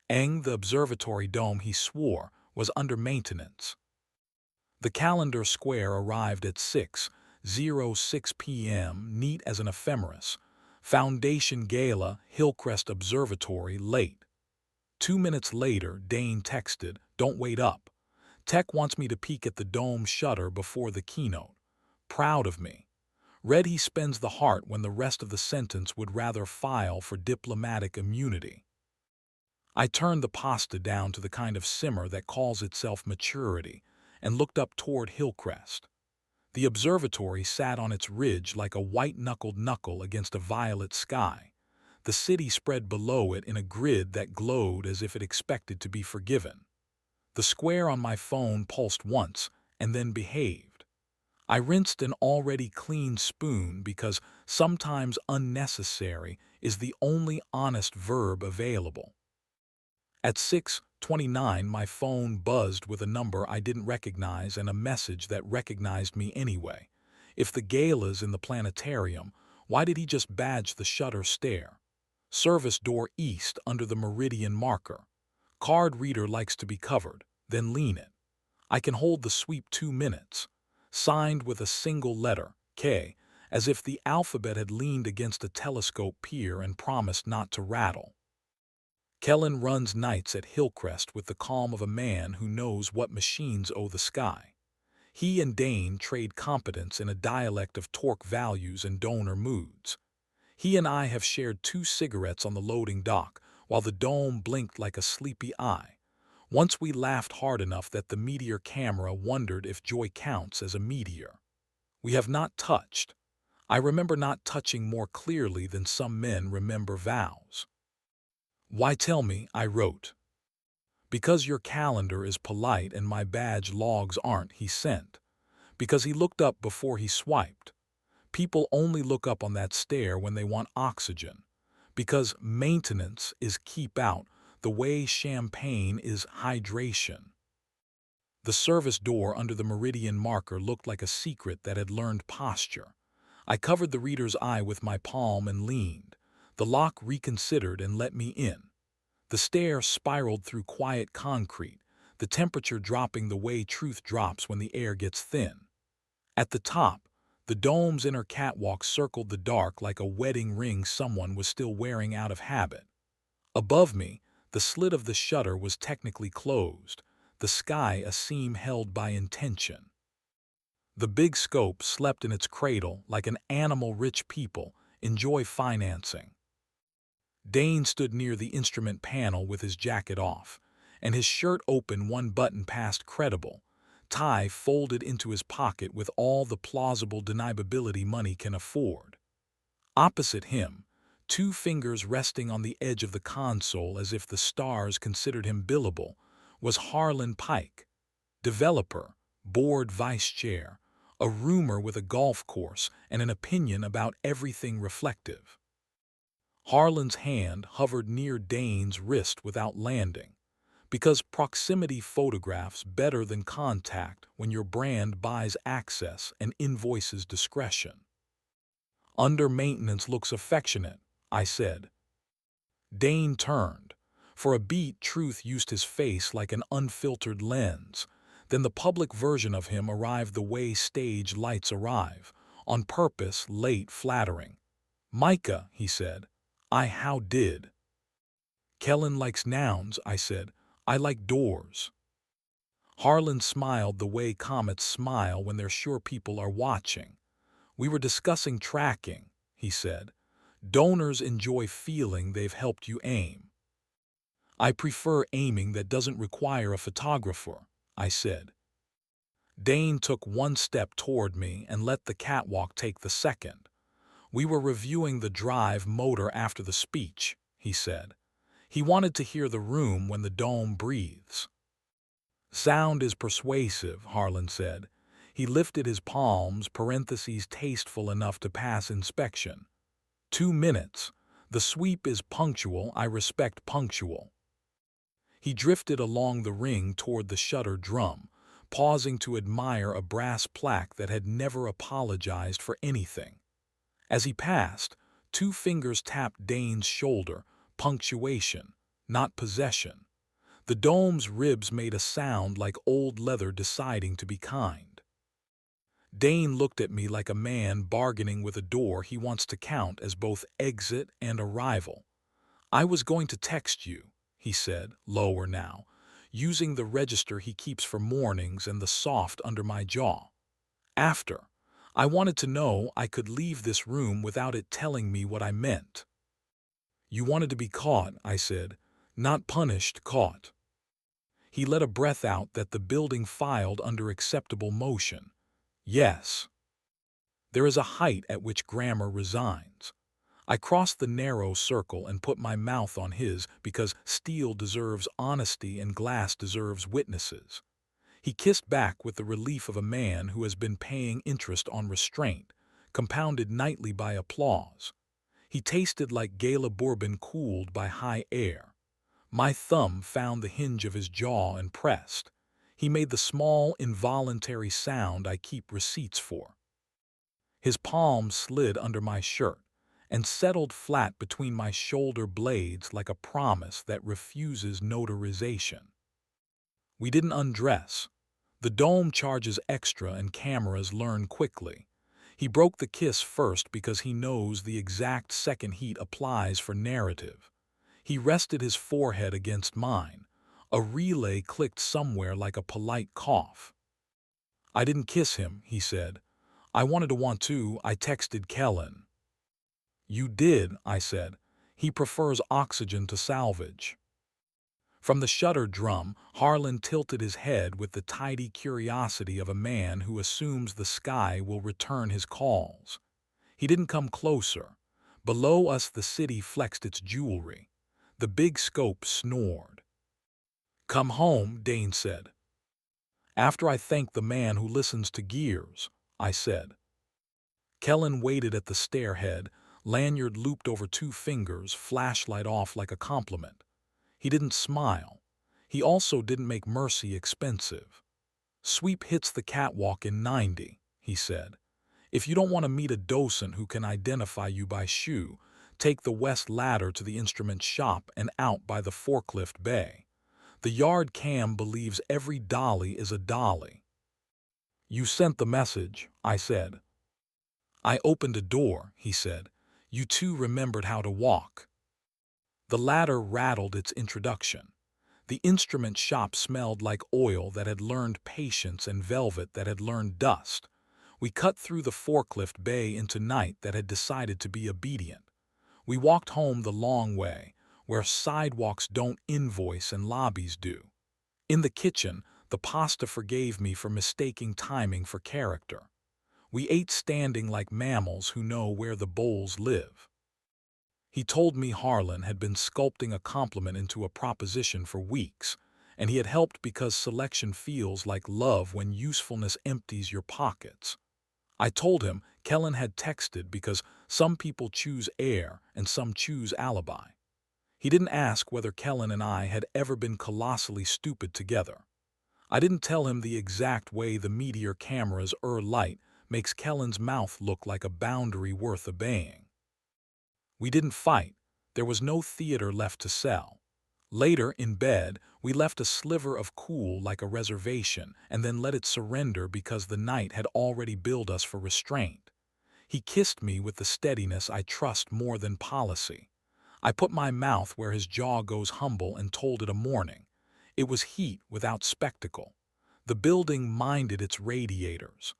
The observatory dome, he swore, was under maintenance. The calendar square arrived at 6:06 p.m., neat as an ephemeris. Foundation Gala, Hillcrest Observatory, late. 2 minutes later, Dane texted, "Don't wait up. Tech wants me to peek at the dome shutter before the keynote. Proud of me." Read he spends the heart when the rest of the sentence would rather file for diplomatic immunity. I turned the pasta down to the kind of simmer that calls itself maturity and looked up toward Hillcrest. The observatory sat on its ridge like a white-knuckled knuckle against a violet sky. The city spread below it in a grid that glowed as if it expected to be forgiven. The square on my phone pulsed once and then behaved. I rinsed an already clean spoon because sometimes unnecessary is the only honest verb available. At 6:29, my phone buzzed with a number I didn't recognize and a message that recognized me anyway. If the gala's in the planetarium, why did he just badge the shutter stair? Service door east under the meridian marker. Card reader likes to be covered, then lean it. I can hold the sweep 2 minutes. Signed with a single letter, K, as if the alphabet had leaned against a telescope pier and promised not to rattle. Kellen runs nights at Hillcrest with the calm of a man who knows what machines owe the sky. He and Dane trade competence in a dialect of torque values and donor moods. He and I have shared 2 cigarettes on the loading dock while the dome blinked like a sleepy eye. Once we laughed hard enough that the meteor camera wondered if joy counts as a meteor. We have not touched. I remember not touching more clearly than some men remember vows. "Why tell me?" I wrote. "Because your calendar is polite and my badge logs aren't," he sent. Because he looked up before he swiped. People only look up on that stair when they want oxygen. Because maintenance is keep out, the way champagne is hydration. The service door under the meridian marker looked like a secret that had learned posture. I covered the reader's eye with my palm and leaned. The lock reconsidered and let me in. The stair spiraled through quiet concrete, the temperature dropping the way truth drops when the air gets thin. At the top, the dome's inner catwalk circled the dark like a wedding ring someone was still wearing out of habit. Above me, the slit of the shutter was technically closed, the sky a seam held by intention. The big scope slept in its cradle like an animal rich people enjoy financing. Dane stood near the instrument panel with his jacket off, and his shirt open, one button past credible, tie folded into his pocket with all the plausible deniability money can afford. Opposite him, 2 fingers resting on the edge of the console as if the stars considered him billable, was Harlan Pike, developer, board vice chair, a rumor with a golf course and an opinion about everything reflective. Harlan's hand hovered near Dane's wrist without landing, because proximity photographs better than contact when your brand buys access and invoices discretion. "Under maintenance looks affectionate," I said. Dane turned. For a beat, truth used his face like an unfiltered lens. Then the public version of him arrived the way stage lights arrive, on purpose, late, flattering. "Micah," he said. How did?" "Kellen likes nouns," I said. "I like doors." Harlan smiled the way comets smile when they're sure people are watching. "We were discussing tracking," he said. "Donors enjoy feeling they've helped you aim." "I prefer aiming that doesn't require a photographer," I said. Dane took 1 step toward me and let the catwalk take the second. "We were reviewing the drive motor after the speech," he said. He wanted to hear the room when the dome breathes. "Sound is persuasive," Harlan said. He lifted his palms, parentheses tasteful enough to pass inspection. 2 minutes. The sweep is punctual, I respect punctual. He drifted along the ring toward the shutter drum, pausing to admire a brass plaque that had never apologized for anything. As he passed, 2 fingers tapped Dane's shoulder, punctuation, not possession. The dome's ribs made a sound like old leather deciding to be kind. Dane looked at me like a man bargaining with a door he wants to count as both exit and arrival. "I was going to text you," he said, lower now, using the register he keeps for mornings and the soft under my jaw. "After. I wanted to know I could leave this room without it telling me what I meant." "You wanted to be caught," I said. "Not punished, caught." He let a breath out that the building filed under acceptable motion. "Yes. There is a height at which grammar resigns." I crossed the narrow circle and put my mouth on his because steel deserves honesty and glass deserves witnesses. He kissed back with the relief of a man who has been paying interest on restraint, compounded nightly by applause. He tasted like Gala bourbon cooled by high air. My thumb found the hinge of his jaw and pressed. He made the small, involuntary sound I keep receipts for. His palm slid under my shirt and settled flat between my shoulder blades like a promise that refuses notarization. We didn't undress. The dome charges extra and cameras learn quickly. He broke the kiss first because he knows the exact second heat applies for narrative. He rested his forehead against mine. A relay clicked somewhere like a polite cough. "I didn't kiss him," he said. "I wanted to want to. I texted Kellen." "You did," I said. "He prefers oxygen to salvage." From the shutter drum, Harlan tilted his head with the tidy curiosity of a man who assumes the sky will return his calls. He didn't come closer. Below us the city flexed its jewelry. The big scope snored. "Come home," Dane said. "After I thank the man who listens to gears," I said. Kellen waited at the stairhead, lanyard looped over 2 fingers, flashlight off like a compliment. He didn't smile. He also didn't make mercy expensive. "Sweep hits the catwalk in 90, he said. "If you don't want to meet a docent who can identify you by shoe, take the west ladder to the instrument shop and out by the forklift bay. The yard cam believes every dolly is a dolly." "You sent the message," I said. "I opened a door," he said. "You two remembered how to walk." The ladder rattled its introduction. The instrument shop smelled like oil that had learned patience and velvet that had learned dust. We cut through the forklift bay into night that had decided to be obedient. We walked home the long way, where sidewalks don't invoice and lobbies do. In the kitchen, the pasta forgave me for mistaking timing for character. We ate standing like mammals who know where the bowls live. He told me Harlan had been sculpting a compliment into a proposition for weeks, and he had helped because selection feels like love when usefulness empties your pockets. I told him Kellen had texted because some people choose air and some choose alibi. He didn't ask whether Kellen and I had ever been colossally stupid together. I didn't tell him the exact way the Meteor camera's light makes Kellen's mouth look like a boundary worth obeying. We didn't fight. There was no theater left to sell. Later, in bed, we left a sliver of cool like a reservation and then let it surrender because the night had already billed us for restraint. He kissed me with the steadiness I trust more than policy. I put my mouth where his jaw goes humble and told it a morning. It was heat without spectacle. The building minded its radiators.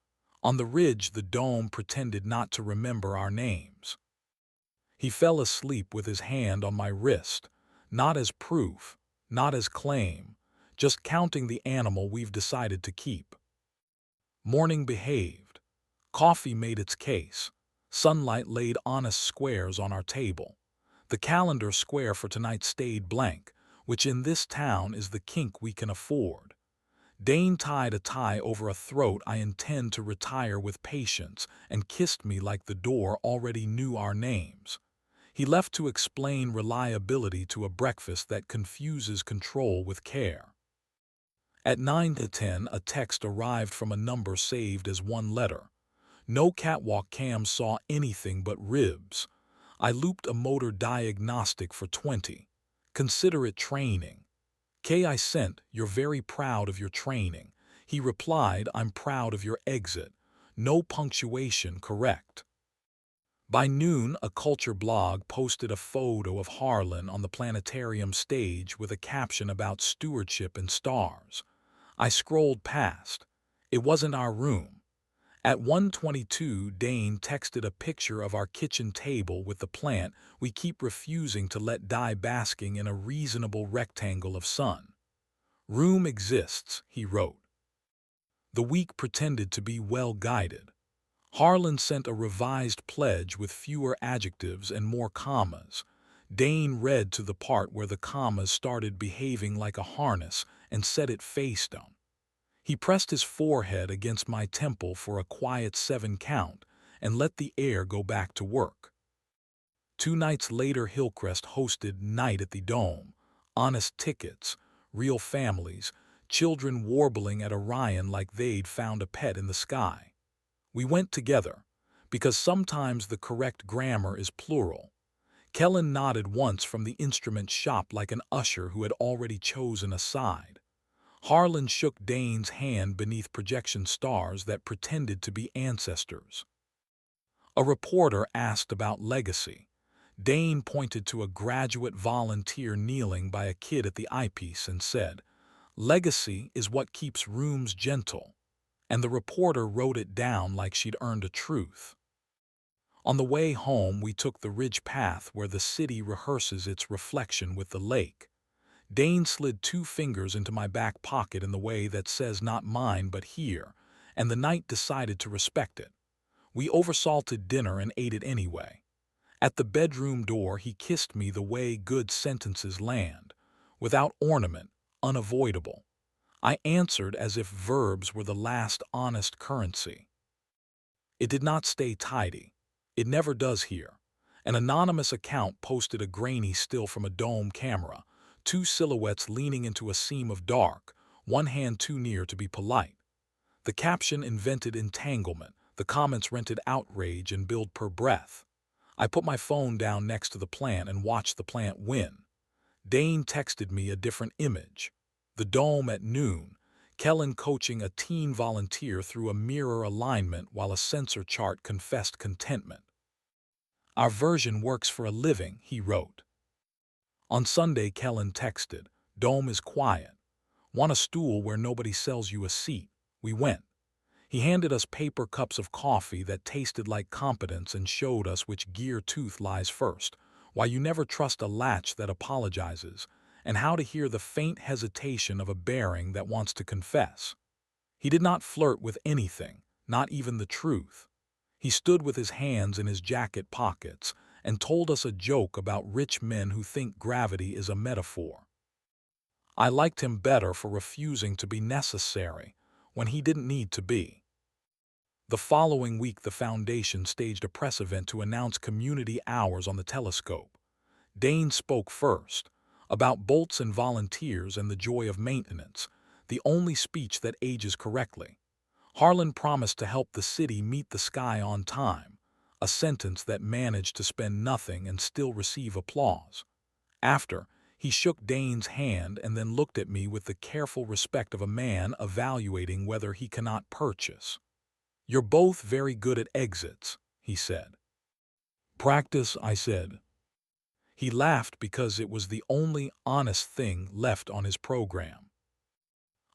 On the ridge, the dome pretended not to remember our names. He fell asleep with his hand on my wrist, not as proof, not as claim, just counting the animal we've decided to keep. Morning behaved. Coffee made its case. Sunlight laid honest squares on our table. The calendar square for tonight stayed blank, which in this town is the kink we can afford. Dane tied a tie over a throat I intend to retire with patience and kissed me like the door already knew our names. He left to explain reliability to a breakfast that confuses control with care. At 9:10, a text arrived from a number saved as one letter. No catwalk cam saw anything but ribs. I looped a motor diagnostic for 20. Consider it training. K. I sent, you're very proud of your training. He replied, I'm proud of your exit. No punctuation correct. By noon, a culture blog posted a photo of Harlan on the planetarium stage with a caption about stewardship and stars. I scrolled past. It wasn't our room. At 1:22, Dane texted a picture of our kitchen table with the plant we keep refusing to let die basking in a reasonable rectangle of sun. Room exists, he wrote. The week pretended to be well-guided. Harlan sent a revised pledge with fewer adjectives and more commas. Dane read to the part where the commas started behaving like a harness and set it face down. He pressed his forehead against my temple for a quiet 7 count and let the air go back to work. 2 nights later, Hillcrest hosted Night at the Dome. Honest tickets, real families, children warbling at Orion like they'd found a pet in the sky. We went together, because sometimes the correct grammar is plural. Kellen nodded once from the instrument shop like an usher who had already chosen a side. Harlan shook Dane's hand beneath projection stars that pretended to be ancestors. A reporter asked about legacy. Dane pointed to a graduate volunteer kneeling by a kid at the eyepiece and said, "Legacy is what keeps rooms gentle." And the reporter wrote it down like she'd earned a truth. On the way home, we took the ridge path where the city rehearses its reflection with the lake. Dane slid 2 fingers into my back pocket in the way that says not mine but here, and the night decided to respect it. We oversalted dinner and ate it anyway. At the bedroom door, he kissed me the way good sentences land, without ornament, unavoidable. I answered as if verbs were the last honest currency. It did not stay tidy. It never does here. An anonymous account posted a grainy still from a dome camera, 2 silhouettes leaning into a seam of dark, one hand too near to be polite. The caption invented entanglement, the comments rented outrage and billed per breath. I put my phone down next to the plant and watched the plant win. Dane texted me a different image. The dome at noon, Kellen coaching a teen volunteer through a mirror alignment while a sensor chart confessed contentment. Our version works for a living, he wrote. On Sunday, Kellen texted, "Dome is quiet. Want a stool where nobody sells you a seat?" We went. He handed us paper cups of coffee that tasted like competence and showed us which gear tooth lies first, why you never trust a latch that apologizes, and how to hear the faint hesitation of a bearing that wants to confess. He did not flirt with anything, not even the truth. He stood with his hands in his jacket pockets and told us a joke about rich men who think gravity is a metaphor. I liked him better for refusing to be necessary when he didn't need to be. The following week, the Foundation staged a press event to announce community hours on the telescope. Dane spoke first, about bolts and volunteers and the joy of maintenance, the only speech that ages correctly. Harlan promised to help the city meet the sky on time, a sentence that managed to spend nothing and still receive applause. After, he shook Dane's hand and then looked at me with the careful respect of a man evaluating whether he cannot purchase. "You're both very good at exits," he said. "Practice," I said. He laughed because it was the only honest thing left on his program.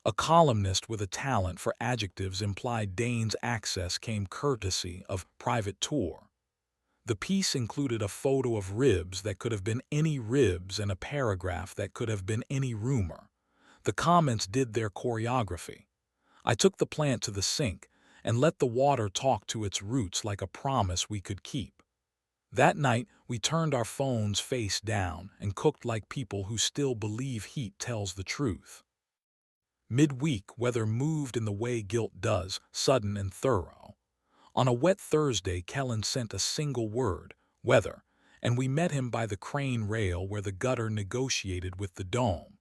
A columnist with a talent for adjectives implied Dane's access came courtesy of Private Tour. The piece included a photo of ribs that could have been any ribs and a paragraph that could have been any rumor. The comments did their choreography. I took the plant to the sink and let the water talk to its roots like a promise we could keep. That night, we turned our phones face down and cooked like people who still believe heat tells the truth. Midweek, weather moved in the way guilt does, sudden and thorough. On a wet Thursday, Kellen sent a single word, weather, and we met him by the crane rail where the gutter negotiated with the dome.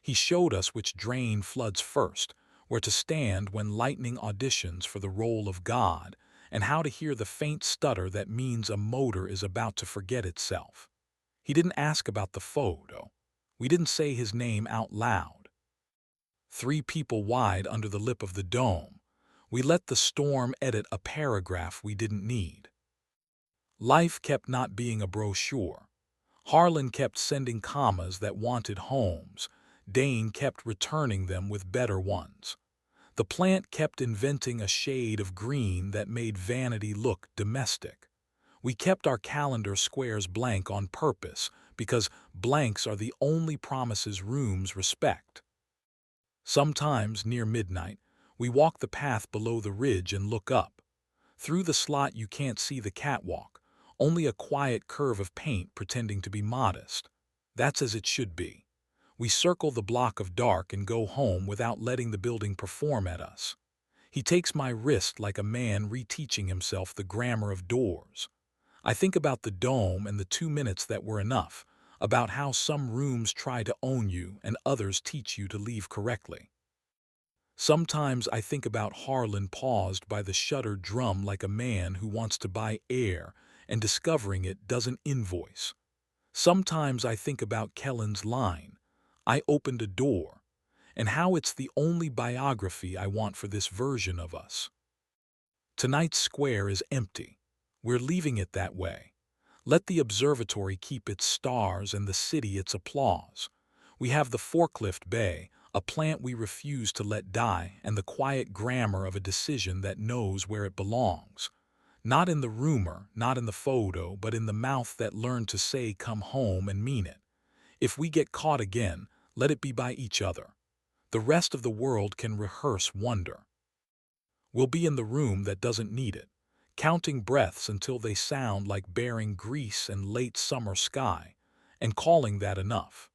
He showed us which drain floods first, where to stand when lightning auditions for the role of God, and how to hear the faint stutter that means a motor is about to forget itself. He didn't ask about the photo. We didn't say his name out loud. 3 people wide under the lip of the dome. We let the storm edit a paragraph we didn't need. Life kept not being a brochure. Harlan kept sending commas that wanted homes. Dane kept returning them with better ones. The plant kept inventing a shade of green that made vanity look domestic. We kept our calendar squares blank on purpose because blanks are the only promises rooms respect. Sometimes, near midnight, we walk the path below the ridge and look up. Through the slot you can't see the catwalk, only a quiet curve of paint pretending to be modest. That's as it should be. We circle the block of dark and go home without letting the building perform at us. He takes my wrist like a man reteaching himself the grammar of doors. I think about the dome and the 2 minutes that were enough, about how some rooms try to own you and others teach you to leave correctly. Sometimes I think about Harlan paused by the shuttered drum like a man who wants to buy air and discovering it doesn't invoice. Sometimes I think about Kellen's line, "I opened a door," and how it's the only biography I want for this version of us. Tonight's square is empty. We're leaving it that way. Let the observatory keep its stars and the city its applause. We have the forklift bay, a plant we refuse to let die, and the quiet grammar of a decision that knows where it belongs. Not in the rumor, not in the photo, but in the mouth that learned to say come home and mean it. If we get caught again, let it be by each other. The rest of the world can rehearse wonder. We'll be in the room that doesn't need it, counting breaths until they sound like bearing grease and late summer sky, and calling that enough.